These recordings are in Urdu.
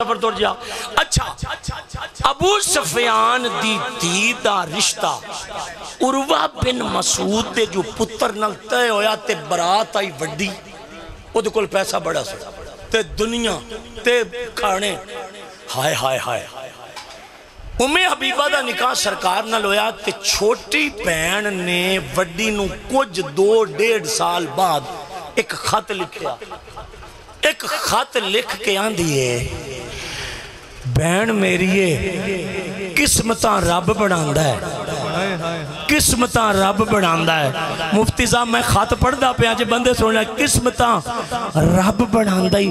سفر توڑ جا. اچھا ابو سفیان دی دھی دا رشتہ عروہ بن مسعود دے جو پتر نال تے ہویا تے برات آئی وڈی او دے کول پیسہ بڑا سا تے دنیا تے کھانے ہائے ہائے ہائے. حبیبہ دا نکاح سرکار نہ لویا تے چھوٹی بہن نے وڈی نو کچھ 2-1.5 سال بعد ایک خط لکھیا. ایک خط لکھ کے آن دیئے بہن میری قسمتاں رب بناندہ ہے, قسمتاں رب بناندہ ہے. مفتی صاحب میں خط پڑھ دا پہ آجے بندے سن لیں قسمتاں رب بناندہ ہی.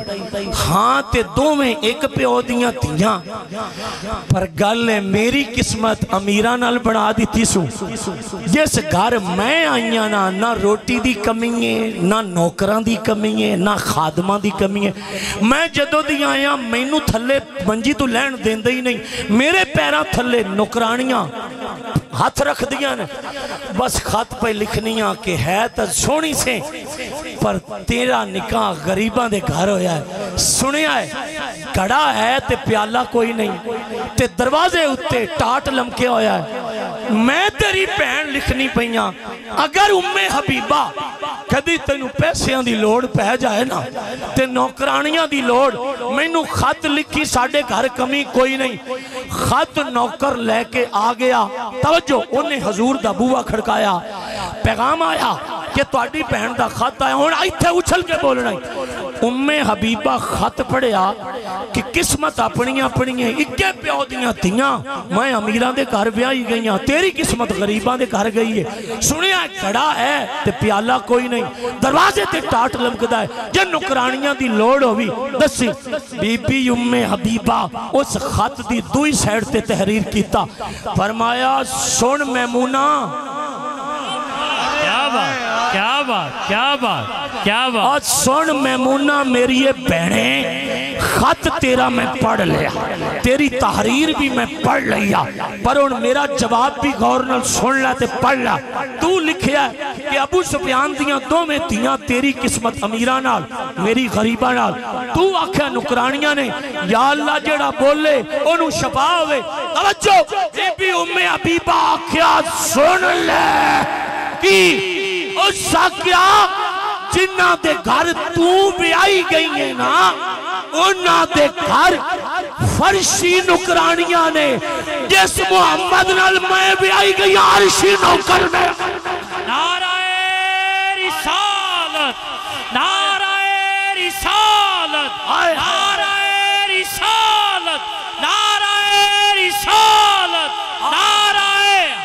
ہاں تے دو میں ایک پہ ہو دیاں تیاں پر گل ہے میری قسمت امیرہ نال بنا دی تھی سو. جس گھر میں آئیاں نہ روٹی دی کمی ہے نہ نوکران دی کمی ہے نہ خادمان دی کمی ہے. میں جدو دی آیا میں نو تھلے منجی تو لین دین دے ہی نہیں, میرے پیرا تھلے نکرانیاں ہاتھ رکھ دیا نے. بس خط پہ لکھنیاں کہ ہے تا سونی سے پر تیرا نکاح غریبان دے گھر ہویا ہے. سنیا ہے کڑا ہے تے پیالہ کوئی نہیں تے دروازے اتے ٹاٹ لمکے ہویا ہے. میں تیری بہن لکھنی پہیاں اگر حبیبہ کدی تینو پیسیاں دی لوڑ پہ جائے نا تے نوکرانیاں دی لوڑ میں نو خط لکھی ساڑھے گھر کمی کوئی نہیں. خط نوکر لے کے آگیا توجہ انہیں حضور دا بوہ کھڑکایا پیغام آیا کہ تواڈی بہن دا خط آیا ہون آئی تھے اچھل کے بولنا ہی. حبیبہ خط پڑھیا کہ قسمت اپنی اپنی ہے اکے پیو دیاں تیاں میں امیران دے گھر بیائی گئیاں تیری قسمت غریبان دے گھر گئی ہے. سنیا کھڑا ہے تے پیالہ کوئی نہیں دروازے تے ٹاٹ لمکدا ہے. جن نکرانیاں دی لوڑ ہوئی دسی بی بی حبیبہ اس خط دی دوئی سیڑ تے تحریر کیتا فرمایا سن میمونہ کیا بات آج سن میمونہ میری بہنیں خط تیرا میں پڑھ لیا تیری تحریر بھی میں پڑھ لیا پر ان میرا جواب بھی غور نال سن لیا تے پڑھ لیا. تو لکھیا ہے کہ ابو سفیان دیاں دو میں تیاں تیری قسمت امیران نال میری غریبان نال. تو آکھیا نکرانیاں نے یا اللہ جڑا بولے انہوں شفا ہوئے. توجہ بی بی حبیبہ آکھیا سن لے کی اس ساکیا جنہ دے گھر تو بھی آئی گئی ہیں نا انہ دے گھر فرشی نکرانیاں نے جس محمد نال میں بھی آئی گئی عرشی نوکر میں. نعرہ رسالت نعرہ رسالت نعرہ رسالت نعرہ رسالت نعرہ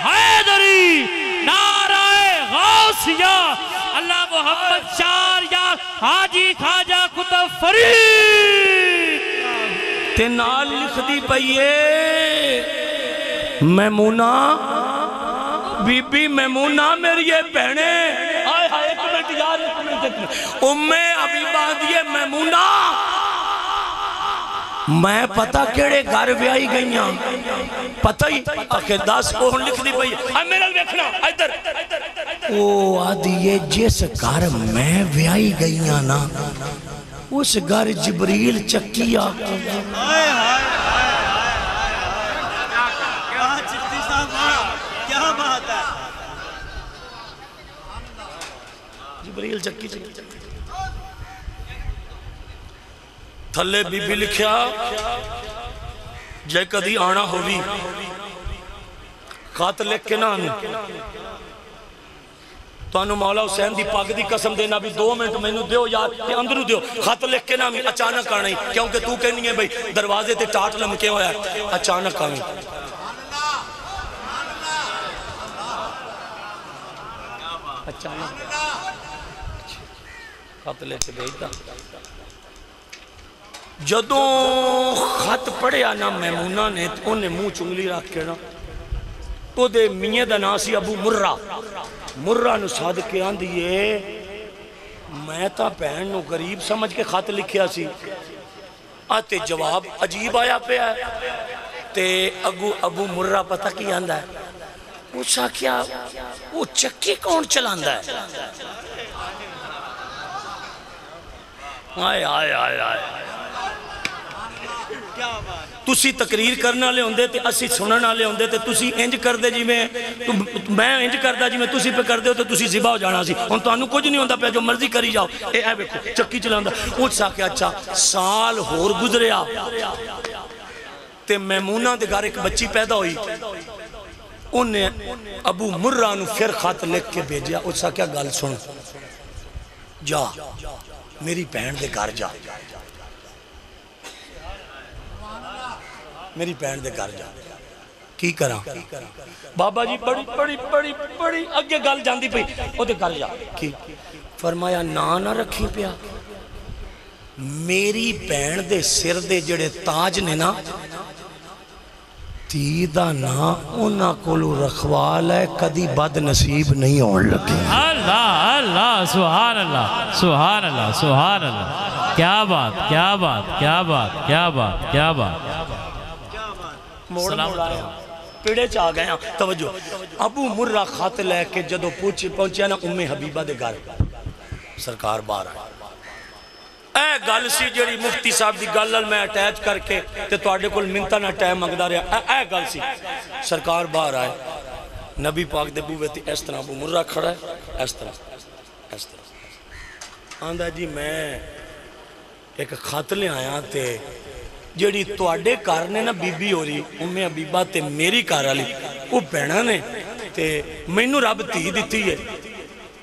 حیدری نعرہ غوثیہ اللہ محمد چار یا حاجی خواجہ کتب فرید تے نال لکھ دی پئیے میمونہ بی بی میمونہ میری بہنیں آئے ہائے ایک منٹ یار حبیبہ دیئے میمونہ میں پتہ کیڑے گھر بیائی گئیاں پتہ ہی کہ 10 کون لکھ دی پئی ہے میرے دیکھنا ادھر او آدھیے جس گھر میں بیائی گئیاں نا اس گھر جبریل چکیا. جبریل چکی تھلے بی بی لکھیا جے کدی آنا ہوئی خط لکھ کے نہ آنی تو انہوں مولا حسین دی پاک دی قسم دینا بھی 2 منٹ میں انہوں دیو یاد کہ اندروں دیو خط لکھ کے نہ آنی اچانک آنا ہی کیونکہ تو کہنی ہے بھئی دروازے تے ٹاٹ لمکے ہویا ہے اچانک آنی اچانک خط لکھ کے بھیجتا جدوں خط پڑھیا نا میمونہ نے انہیں منہ چنگلی رکھ کے نا تو دے میاں دا ناسی ابو مرہ نو صادقے آن دیئے میں تا بہن نو غریب سمجھ کے خط لکھیا سی آتے جواب عجیب آیا پہ ہے تے ابو مرہ پتہ کی آندہ ہے پوچھا کیا وہ چکی کون چلاندہ ہے آئے تسی تقریر کرنا لے ہوندے تے اسی سننا لے ہوندے تے تسی انج کر دے جی میں انج کر دا جی میں تسی پہ کر دے ہو تو تسی زبا ہو جانا سی ہن تو انو کچھ نہیں ہوندہ پہ جو مرضی کری جاؤ اے بیکھو چکی چلاندہ اٹھ سا کہ اچھا سال ہور گزریا تے میمونہ دے گھر ایک بچی پیدا ہوئی انہیں ابو مرہ نو پھر خط لکھ کے بھیجیا اٹھ سا کیا گل سن جا میری بہن دے گھر جا میری بہن دے گھر جا کی کرا بابا جی بڑی اگے گل جاندی پئی او دے گھر جا کی فرمایا نہ رکھی پیا میری بہن دے سر دے جڑے تاج نے نا تیدہ نا انہاں کولو رکھوال ہے کدی بد نصیب نہیں ہون لگے اللہ اللہ سبحان اللہ سبحان اللہ سبحان اللہ کیا بات کیا بات کیا بات کیا بات کیا بات موڑ آیا پیڑے چاہ گئے ہیں توجہ ابو مرہ خط لے کے جدو پہنچیا نا ام حبیبہ دے گھر سرکار بار آئے اے گل سی جڑی مفتی صاحب دی گل میں اٹیچ کر کے تے تو آڈے کل منتہ نہ ٹائم مگدہ رہا اے گل سی سرکار بار آئے نبی پاک دے بوے تھی اس طرح ابو مرہ کھڑا ہے اس طرح آندہ جی میں ایک خط لے آیا تے جڑی تو آڈے کارنے نا بی بی ہو رہی ام حبیبہ تے میری کار آلی وہ بہنہ نے تے میں نو رب تی دیتی ہے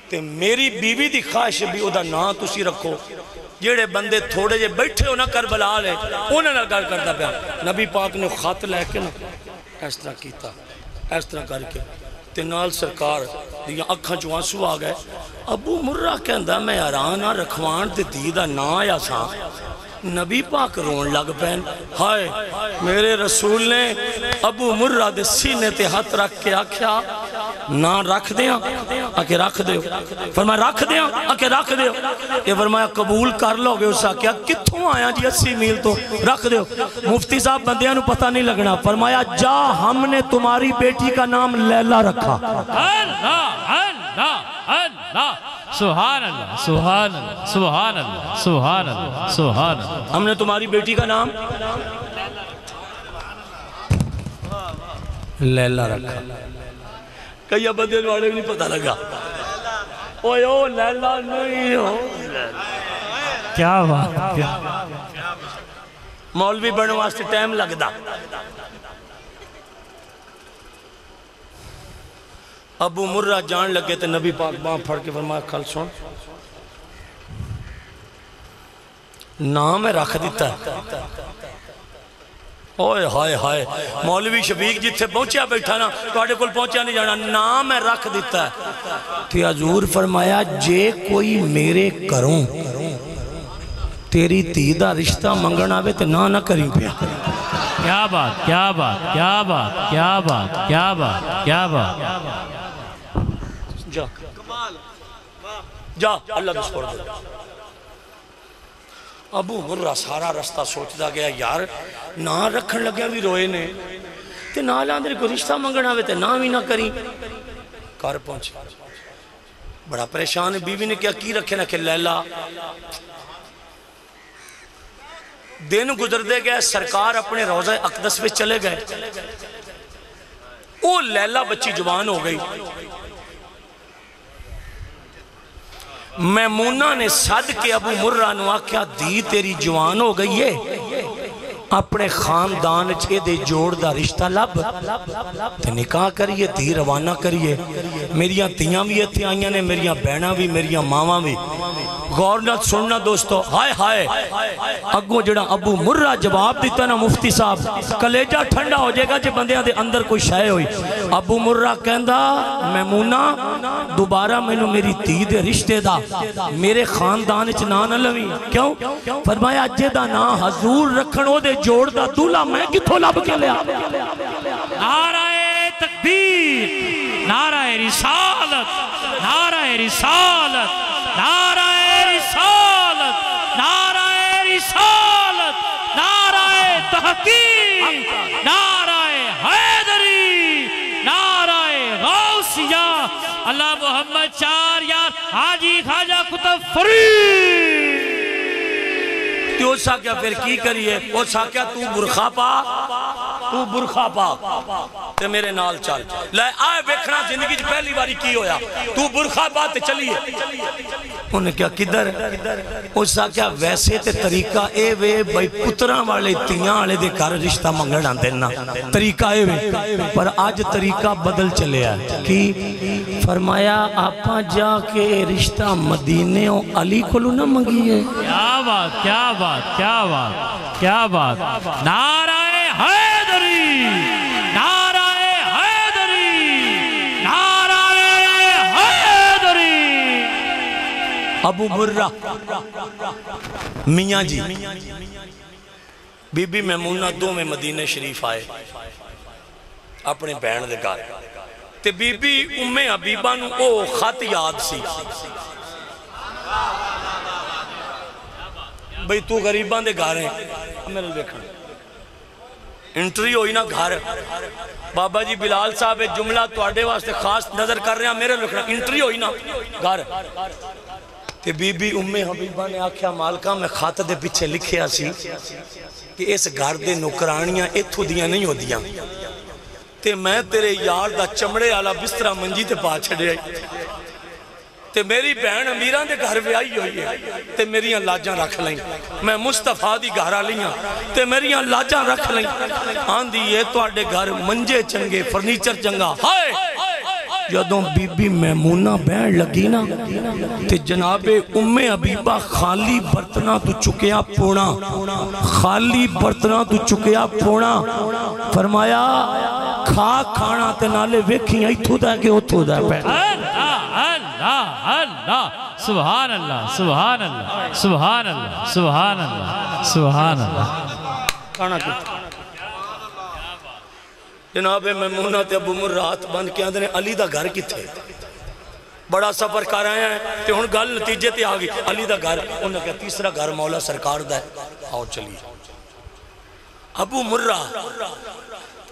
تے میری بیوی دی خواہش بھی او دا نا تسی رکھو جیڑے بندے تھوڑے جے بیٹھے ہو نا کربلا لے انہیں نہ گل کرتا پیا نبی پاک نے خط لے کے نا اس طرح کیتا اس طرح کر کے تے نال سرکار دیاں اکھاں چو آنسو آ گئے ابو مرہ کہندہ میں آرانہ رکھوان تے دیدہ نا آیا سا نبی پاک رون لگ پہن ہائے میرے رسول نے ابو مرہ دے سینے تے ہاتھ رکھ کے آکھیا نہ رکھ دیاں آکے رکھ دیو فرمایا رکھ دیاں آکے رکھ دیو یہ فرمایا قبول کر لو گے اسا کیا کتھوں آیا جی 80 میل تو رکھ دیو مفتی صاحب بندیاں نو پتہ نہیں لگنا فرمایا جا ہم نے تمہاری بیٹی کا نام لیلہ رکھا اللہ اللہ اللہ سبحان اللہ سبحان اللہ سبحان اللہ سبحان اللہ سبحان اللہ ہم نے تمہاری بیٹی کا نام لیلہ رکھا کئی بندے والے بھی نہیں پتہ لگا اوہ او لیلہ نہیں ہو کیا بات مولوی بڑھنے واسطے ٹائم لگ دا ابو مرہ جان لگے تھے نبی پاک باں پھڑ کے فرمایا کھل سن نام رکھ دیتا ہے اوہ ہائے ہائے مولوی شفیق جتھے پہنچیا بیٹھا نا تو آڑے کل پہنچیا نہیں جانا نام رکھ دیتا ہے تو حضور فرمایا جے کوئی میرے کروں تیری تیدہ رشتہ منگنا بے تے نہ کریں پیا کیا بات کیا بات کیا بات کیا بات کیا بات کیا بات جا جا اللہ دسپور دے ابو مرہ سارا رستہ سوچتا گیا یار نہ رکھن لگیا بھی روئے نے تے نہ لاندر کو رشتہ منگنا ہوئے تے نہ بھی نہ کریں کار پہنچ بڑا پریشان ہے بیوی نے کیا کی رکھے نہ کہ لیلہ دن گزر دے گئے سرکار اپنے روضہ اقدس پہ چلے گئے وہ لیلہ بچی جوان ہو گئی میمونہ نے صد کے ابو مرہ نو آکھیا دی تیری جوان ہو گئی ہے اپنے خاندان چھے دے جوڑ دا رشتہ لب تے نکاح کریے دی روانہ کریے میریاں تیاں بھی اتھے آئیاں نے میریاں بہنہ بھی میریاں ماما بھی غورنت سننا دوستو ہائے ہائے اگو جڑا ابو مرہ جواب دیتا نا مفتی صاحب کلیجہ ٹھنڈا ہو جائے گا جے بندیاں دے اندر کوئی شائع ہوئی ابو مرہ کہندہ میمونہ دوبارہ میں نے میری تی دے رشتے دا میرے خاندان چنانا لوی کیوں فرمایا جدہ نا حضور رکھنو دے جوڑ دا دولا میں کتھو لب کے لیا نعرہ تکبیر نعرہ رسالت نعرہ رسالت نعرہ رسالت نعرہ رسالت نعرہ تحقیق نعرہ حیدری نعرہ غوثیہ اللہ محمد چار یار حاجی خواجہ کتب فرید تے اس آکیا پھر کی کریے؟ اس آکیا تو برخا پا تے میرے نال چل لے آئے بیکھنا زندگی جو پہلی باری کی ہویا تو برخا پا تے چلیے انہیں کیا کدھر اس آکیا ویسے تے طریقہ اے وے بھائی پتران والے تیاں والے دے کار رشتہ منگڑ آن دینا طریقہ اے وے پر آج طریقہ بدل چلے آئے کی فرمایا آپا جا کے رشتہ مدینے و علی کلو نہ منگیے کیا بات کیا بات کیا بات کیا بات نعرہ حیدری نعرہ حیدری نعرہ حیدری ابو مرہ میاں جی بی بی میمونہ دو میں مدینہ شریف آئے اپنے بہن دے گھر تے بی بی ام حبیبہ نو او خط یاد سی بھئی تو غریبان دے گھر ہیں میرے دیکھنا انٹری ہوئی نا گھر بابا جی بلال صاحب جملہ توڑے واسطے خاص نظر کر رہے ہیں میرے لکھنا انٹری ہوئی نا گھر تے بی بی ام حبیبہ نے آکھیا مالکہ میں خط دے پیچھے لکھیا سی کہ اس گھر دے نوکرانیاں اتھو دیاں نہیں ہو دیاں تے میں تیرے یار دا چمڑے آلا بسترہ منجی تے پا چھڑے آئی تے میری بہن امیران دے گھر بھی آئی ہوئی ہے تے میریاں لاجاں رکھ لیں میں مصطفیٰ دی گھر آلیاں تے میریاں لاجاں رکھ لیں آن دی یہ تو آڑے گھر منجے چنگے فرنیچر چنگا ہائے جدوں بی بی میمونہ بہن لگی نا تے جناب ام حبیبہ خالی برتنہ تو چکیا پونا خالی برتنہ تو چکیا پونا فرمایا کھانا تے نالے ویکھیں ایتھو دا کہ اتھو دا پہنے اللہ اللہ سبحان اللہ سبحان اللہ سبحان اللہ سبحان اللہ سبحان اللہ کھانا کتا جناب میمونہ تے ابو مرات بند کے اندر علی دا گھر کی تھے بڑا سفر کر آئے ہیں تے ہن گل نتیجے تے آگئی علی دا گھر انہوں نے کہا تیسرا گھر مولا سرکار دا ہے آؤ چلیے ابو مرہ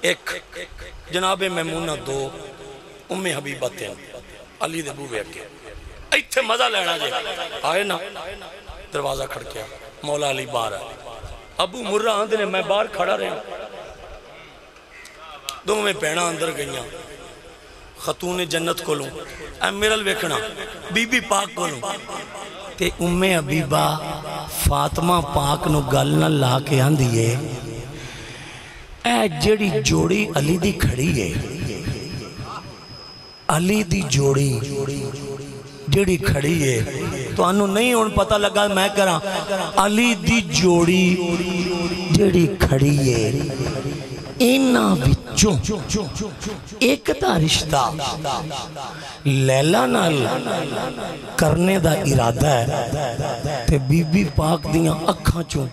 ایک جناب میمونہ دو ام حبیبہ تین علی دے بوے اگے ایتھے مزہ لینا جے آئے نا دروازہ کھڑکیا مولا علی باہر آئے ابو مرہ آندھے نے میں باہر کھڑا رہے ہیں دو میں پہنا اندر گئیاں خاتون جنت کو لوں امیرل ویکھنا بی بی پاک کو لوں تے ام حبیبہ فاطمہ پاک نو گل نہ لا کے آندھیے اے جڑی جوڑی علی دی کھڑی ہے علی دی جوڑی جڑی کھڑی ہے تو انہوں نہیں ان پتہ لگا میں کرا علی دی جوڑی جڑی کھڑی ہے اینا بچوں ایک دا رشتہ لیلہ نال کرنے دا ارادہ ہے تے بی بی پاک دیاں اکھاں چوں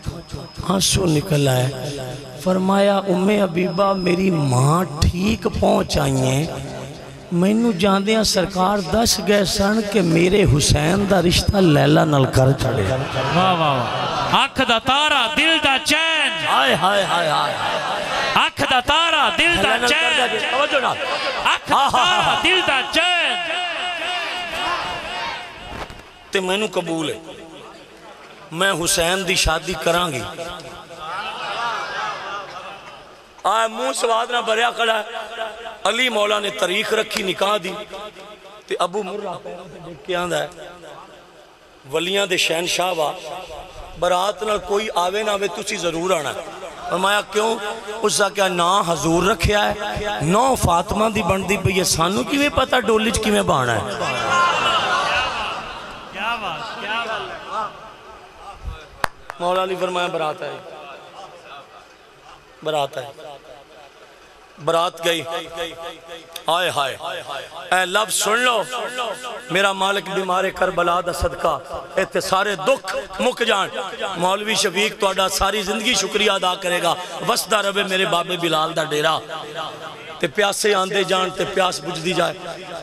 آنسو نکل آئے فرمایا ام حبیبہ میری ماں ٹھیک پہنچ آئی ہیں میں نو جاندے ہیں سرکار دس گئے سن کہ میرے حسین دا رشتہ لیلہ نل کر چھڑے واہ واہ آنکھ دا تارا دل دا چین ہائے ہائے ہائے ہائے آنکھ دا تارا دل دا چین آنکھ دا تارا دل دا چین تے میں نو قبول ہے میں حسین دی شادی کرانگی آئے منہ سواد نہ بریا کھڑا ہے علی مولا نے تاریخ رکھی نکاح دی تے ابو مرہ دیکھ کے آندھا ہے ولیاں دے شہنشاہ وا برات نہ کوئی آوے نہ آوے تسی ضرور آنا ہے فرمایا کیوں اس کا کیا نا حضور رکھیا ہے نو فاطمہ دی بندی پہ یہ سانو کی میں پتا ڈولج کی میں بانا ہے کیا بات کیا بات مولا علی فرمایا برات ہے برات ہے برات گئی آئے ہائے اے لفظ سن لو میرا مالک بیمار کربلا دا صدقہ ایتے سارے دکھ مک جان مولوی شفیق توڑا ساری زندگی شکریہ ادا کرے گا وسدہ ربے میرے بابے بلال دا ڈیرا تے پیاسے آندے جان تے پیاس بجھ دی جائے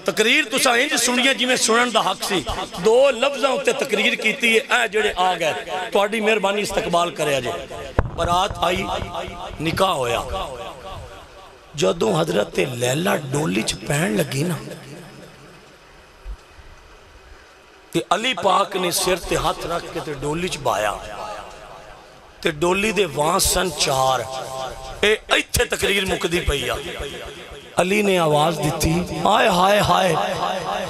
تقریر تو سا انج سنیے جی میں سنن دا حق سی دو لفظاں ہوتے تقریر کیتی ہے اے جڑے آ گئے توڑی مہربانی استقبال کرے جے برات آئی نکاح ہویا جدوں حضرت لیلہ ڈولی چھ پہن لگی نا کہ علی پاک نے سر تے ہاتھ رکھ کے تے ڈولی چھ بایا تے ڈولی دے وہاں سن 4 ایتھے تقریر مکدی پئی آ علی نے آواز دیتی ہائے ہائے ہائے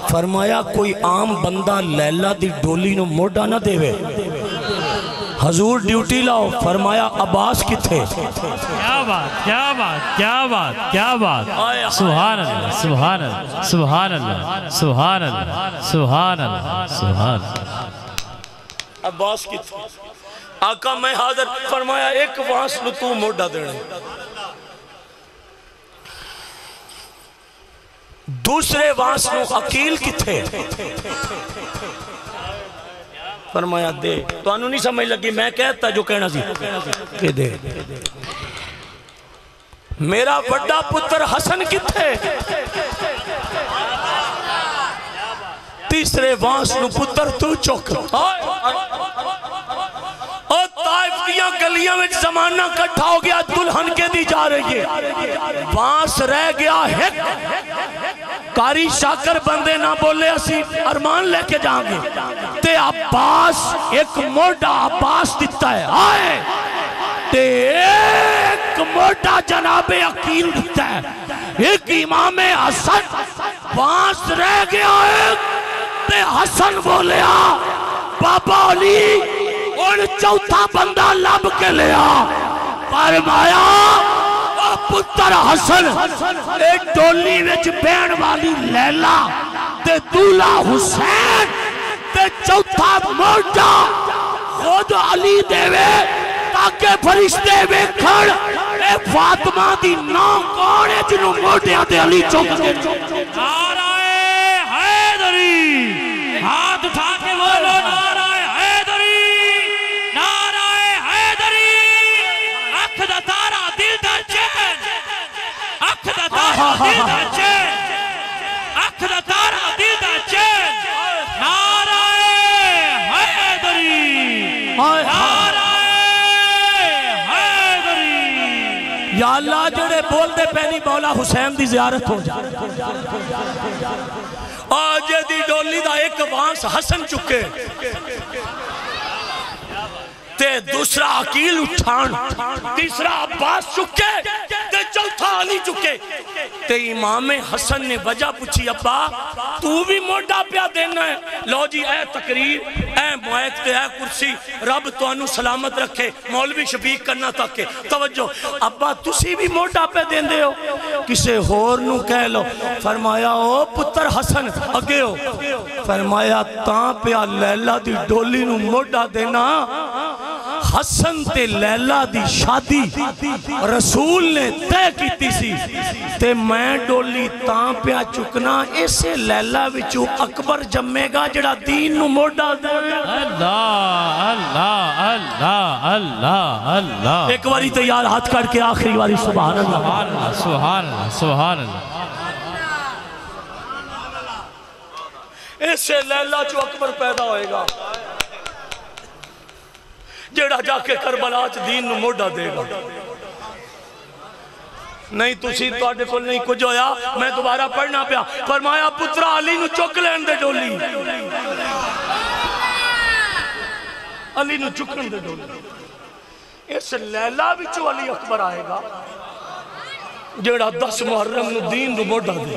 فرمایا کوئی عام بندہ لیلہ دی ڈولی نو موڑا نہ دے وے حضور ڈیوٹی لاؤ فرمایا عباس کتھے کیا بات کیا بات کیا بات کیا بات سبحان اللہ سبحان اللہ سبحان اللہ سبحان اللہ سبحان اللہ سبحان اللہ عباس کتھے آقا میں حاضر فرمایا ایک وانس نو تو موڑا دینے دوسرے وانس نو عقیل کتھے فرمایا دے تو انہوں نہیں سمجھ لگی میں کہتا جو کہنا سی کہ دے میرا بڑا پتر حسن کتھے تیسرے وانس نو پتر تو چوک اور طائف کیا گلیاں میں زمانہ کٹھا ہو گیا دلہن کے دی جا رہی ہے وانس رہ گیا ہک کاری شاکر بندے نہ بولے اسی ارمان لے کے جائیں گے تے عباس ایک موڑا عباس دیتا ہے آئے تے ایک موڑا جناب عقیل دیتا ہے ایک امام حسن وانس رہ گیا ایک تے حسن بولیا بابا علی اور چوتھا بندہ لب کے لیا فرمایا پتر حسن ایک ڈولی وچ بین والی لیلہ تے دولا حسین تے چوتھا موڑا خود علی دے وے تاکہ فرشتے وے کھڑ اے فاطمہ دی نو کوڑے جنہوں موڑیا دے علی چوک کے نعرہ حیدری ہاتھ اٹھا کے بولو نعرہ حیدری نعرہ حیدری اکھ دا تارا دل دا چین اکھ دا تارا دل دا چین اکھ دا تارا دل دا چین نعرہ حیدری نعرہ حیدری یا اللہ جڑے بول دے پہنی مولا حسین دی زیارت ہو جائے آج دی ڈولی دا ایک وانس حسن چکے تے دوسرا عقیل اٹھان تیسرا عباس چکے تے چوتھا علی چکے تے امام حسن نے وجہ پوچھی ابا تو بھی موڑا پیا دینا ہے لو جی اے تقریر اے معیق تے اے کرسی رب تو انو سلامت رکھے مولوی شفیق کرنا تاکہ توجہ ابا تسی بھی موڑا پیا دین دے ہو کسے ہور نو کہہ لو فرمایا او پتر حسن اگے ہو فرمایا تاں پیا لیلہ دی ڈولی نو موڑا دینا حسن تے لیلہ دی شادی رسول نے طے کیتی سی تے میں ڈولی تاں پیا چکنا اسے لیلہ وچو اکبر جمے گا جڑا دین نو موڑا دے اللہ اللہ اللہ اللہ اللہ ایک واری تیار ہاتھ کر کے آخری واری سبحان اللہ سبحان اللہ سبحان اللہ اسے لیلہ جو اکبر پیدا ہوئے گا جیڑا جا کے کربلا چ دین نو موڑا دے گا نہیں تسی تواڈے کول نہیں کچھ ہویا میں دوبارہ پڑھنا پیا فرمایا پترا علی نو چک لین دے ڈولی علی نو چکن دے ڈولی اس لیلہ وچوں علی اکبر آئے گا جیڑا 10 محرم نو دین نو موڑا دے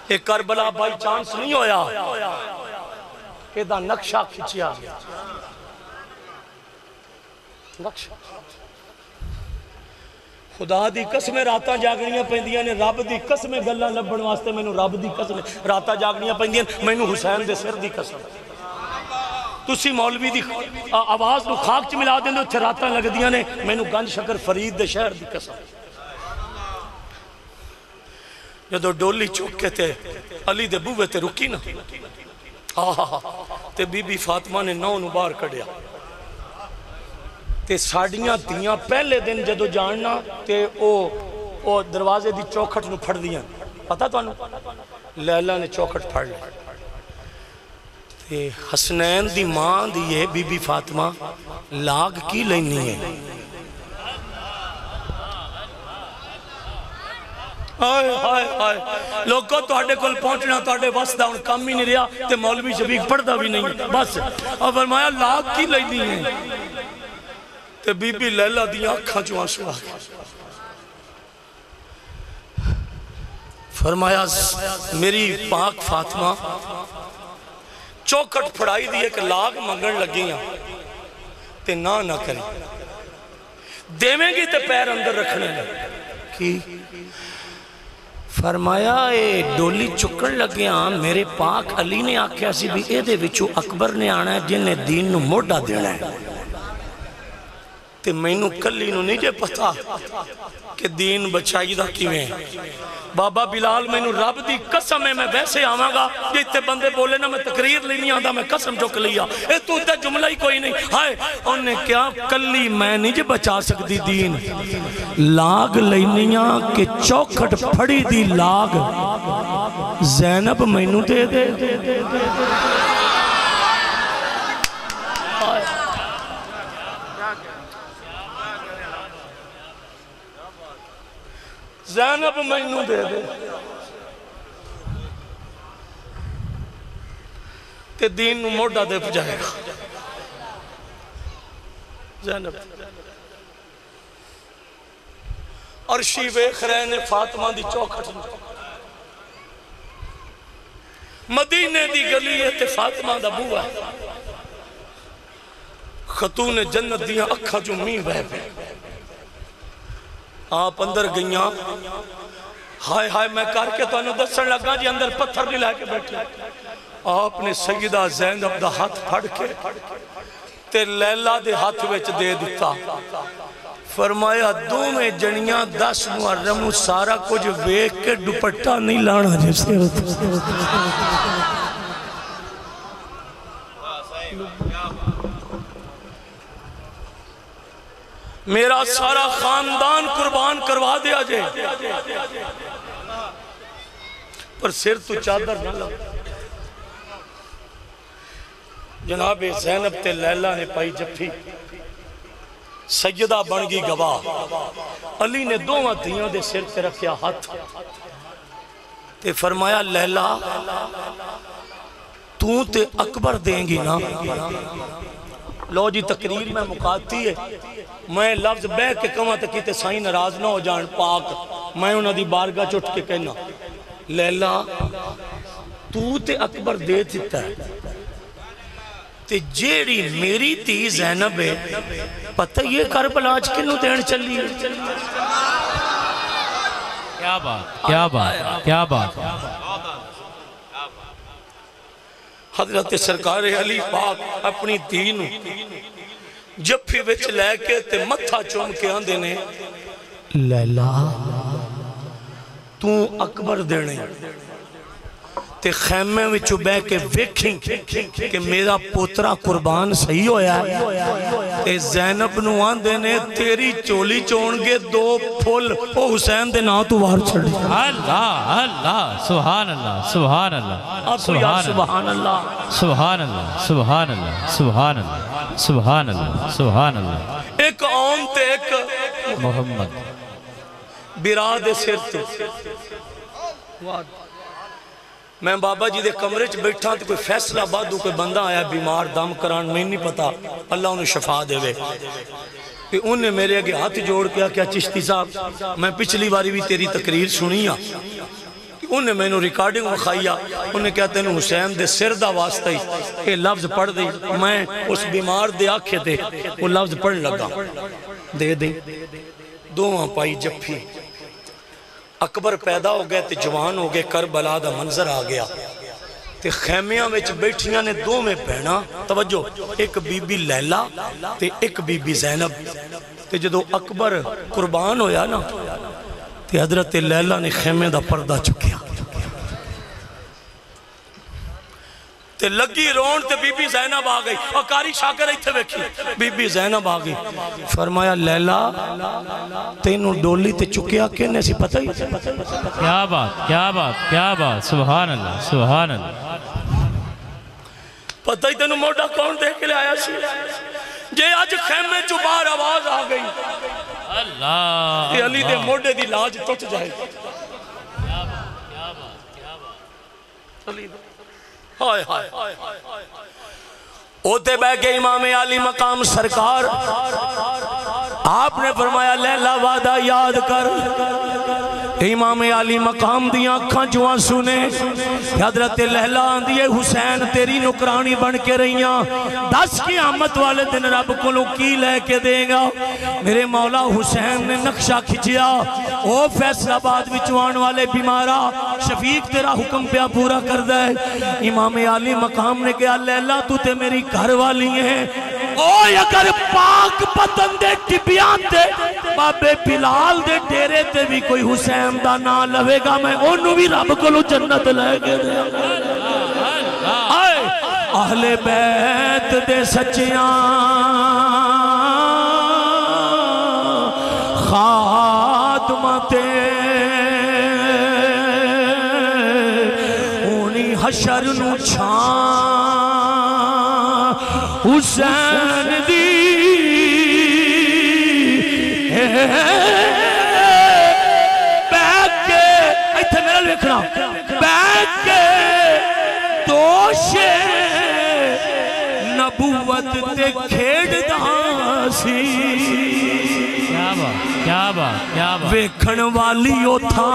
ایک کربلا بائی چانس نہیں ہویا کہ دا نقشہ کھچیا نقشہ خدا دی قسمیں راتاں جاگنیاں پہندیاں نے رب دی قسمیں گلہ لبن واسطے میں نو رب دی قسمیں راتاں جاگنیاں پہندیاں میں نو حسین دے سر دی قسم تسی مولوی دی آواز نو خاک چ ملا دیں دے اتھے راتاں لگ دیاں نے میں نو گنج شکر فرید دے شہر دی قسم جدو ڈولی چوک کے تے علی دے بوے تے رکی نا تے بی بی فاطمہ نے 9 باہر کڑیا تے ساڑیاں دیاں پہلے دن جدو جاننا تے او دروازے دی چوکھٹ نو پھڑ دیاں پتہ تو انو لیلہ نے چوکھٹ پھڑ لیا تے حسنین دی ماں دیئے بی بی فاطمہ لاغ کی لینی ہے ہائے ہائے ہائے لوگوں تواڈے کول پہنچنا تواڈے بس دا ہن کم ہی نہیں رہا تے مولوی شفیق پڑھدا بھی نہیں بس اور فرمایا لاکھ کی لینی ہے تے بی بی لیلا دی آنکھاں چوں آنسو آ گئے فرمایا میری پاک فاطمہ چوکٹ پھڑائی دی ایک لاغ منگن لگی ہیں تے نہ کری دیویں گی تے پیر اندر رکھنے لگے کی فرمایا اے ڈولی چکن لگے ہاں میرے پاک علی نے آکھیا سی بھی اے دے وچوں اکبر نے آنا ہے جن نے دین نو موڑا دینا ہے تے میں نو کلی نو نہیں جے پتا کہ دین بچائی دا کیویں بابا بلال میں نو رب دی قسم ہے میں ویسے آواں گا جیتے بندے بولے نا میں تقریر لینی آدھا میں قسم چک لیا اے تو تے جملہ ہی کوئی نہیں ہائے انہوں نے کیا کلی میں نہیں جے بچا سکتی دین لاغ لینیاں کہ چوکھٹ پھڑی دی لاغ زینب میں نو دے دے زینب مینوں دے دے تے دین نو موڑا دے پجائے گا زینب عرشی ویکھ رہے نے فاطمہ دی چوکھٹ مدینے دی گلی ہے تے فاطمہ دا بوہ خاتون جنت دیاں اکھاں جو می بہ پہ آپ اندر گئیاں ہائے ہائے میں کر کے تو انہوں دسن لگا جی اندر پتھر بھی لے کے بیٹھے آپ نے سیدہ زینب دا ہاتھ پھڑ کے تے لیلہ دے ہاتھ ویچ دے دیتا فرمایا دو میں جنیاں 10 محرم سارا کچھ ویک کے دوپٹہ نہیں لانا جیسے میرا سارا خاندان قربان کروا دیا جائے پر سر تو چادر نہ لگ جناب زینب تے لیلہ نے پائی جفی سیدہ بن گئی گواہ علی نے دو دیاں دے سر تے رکھیا ہاتھ تے فرمایا لیلہ تو تے اکبر دیں گی نا لو جی تقریر میں مقاتی ہے میں لفظ بے کے کمہ تکی تے سائیں ناراض نہ ہو جان پاک میں انہوں دی بارگاہ چوٹ کے کہنا لیلہ تو تے اکبر دے دیتا ہے تے جیڑی میری تی زینب ہے پتہ یہ کربلا آج کنوں دین چلی ہے کیا بات کیا بات کیا بات حضرت سرکار علی پاک اپنی دین جب بھی وچ لے کے تے متھا چوم کے آن دینے لیلہ تو اکبر دینے تے خیمے وچو بے کے ویکھیں کہ میرا پوترا قربان صحیح ہویا ہے تے زینب نو آن دینے تیری چولی چون گے 2 پھول او حسین دے نا تو وار چھڑی اللہ اللہ سبحان اللہ سبحان اللہ سبحان اللہ سبحان اللہ سبحان اللہ سبحان اللہ سبحان اللہ سبحان اللہ ایک آن تے ایک محمد براد سر تے میں بابا جی دے کمرے چ بیٹھا تو کوئی فیصلہ بادو کوئی بندہ آیا بیمار دم کران میں نہیں پتا اللہ انہیں شفا دے وے کہ انہیں میرے اگے ہاتھ جوڑ کیا چشتی صاحب میں پچھلی باری بھی تیری تقریر سنیا انہیں میں نے ریکارڈنگ مخائیا انہیں کہتے ہیں حسین دے سر دا واسطہ ہی یہ لفظ پڑھ دی میں اس بیمار دے آنکھے دے وہ لفظ پڑھ لگا دے دے دو پائی جفی اکبر پیدا ہو گئے تے جوان ہو گئے کربلا دا منظر آ گیا تے خیمیاں وچ بیٹھیاں نے 2 میں بہنا توجہ ایک بی بی لیلہ تے ایک بی بی زینب تے جدو اکبر قربان ہویا نا تے حضرت لیلہ نے خیمے دا پردہ چکیا تے لگی رون تے بی بی زینب آ گئی اور کاری شاکر ایتھے بیکھی بی بی زینب آ گئی فرمایا لیلہ تینوں ڈولی تے چکیا کہنے سی پتہ ہی کیا بات کیا بات کیا بات سبحان اللہ سبحان اللہ پتہ ہی تینوں موڑا کون دے کے لے آیا سی جے آج خیمے چو بار آواز آ گئی اللہ کہ علی دے موڑے دی لاج ٹوٹ جائے ہائے ہائے اوتے بہ کے امام عالی مقام سرکار آپ نے فرمایا لیلا وعدہ یاد کر. امام عالی مقام دیاں اکھاں جو آنسو نے حضرت لیلا آندیے حسین تیری نکرانی بن کے رہیاں 10 قیامت والے دن رب کو کی لے کے دے گا. میرے مولا حسین نے نقشہ کھچیا او فیصل آباد وچوان والے بیمارا شفیق تیرا حکم پیا پورا کر دے. امام عالی مقام نے کہا لیلا تو تے میری گھر والی ہیں او اگر پاک پتن دے ٹبیاں تے بابے بلال دے ڈیرے تے بھی کوئی حسین دا نا لوے گا میں انہوں بھی رب کو جنت لے کے دے. اہل بیت دے سچیاں خاتمتے انہی حشر نو چھان حسین دی بیک کے ایتھے میرا لکھنا بیک کے دوشے نبوت تے کھیڑ دا سی. کیا بات کیا بات کیا بات ویکھن والی او تھا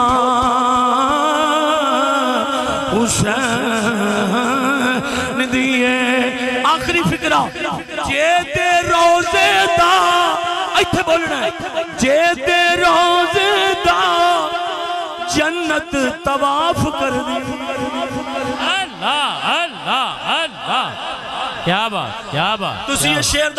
حسین دیئے. آخری فکرہ جے دے روزے دا ایتھے بولنا ہے جے دے روزے دا جنت طواف کر دی. اللہ اللہ اللہ کیا بات کیا بات. تسی یہ شعر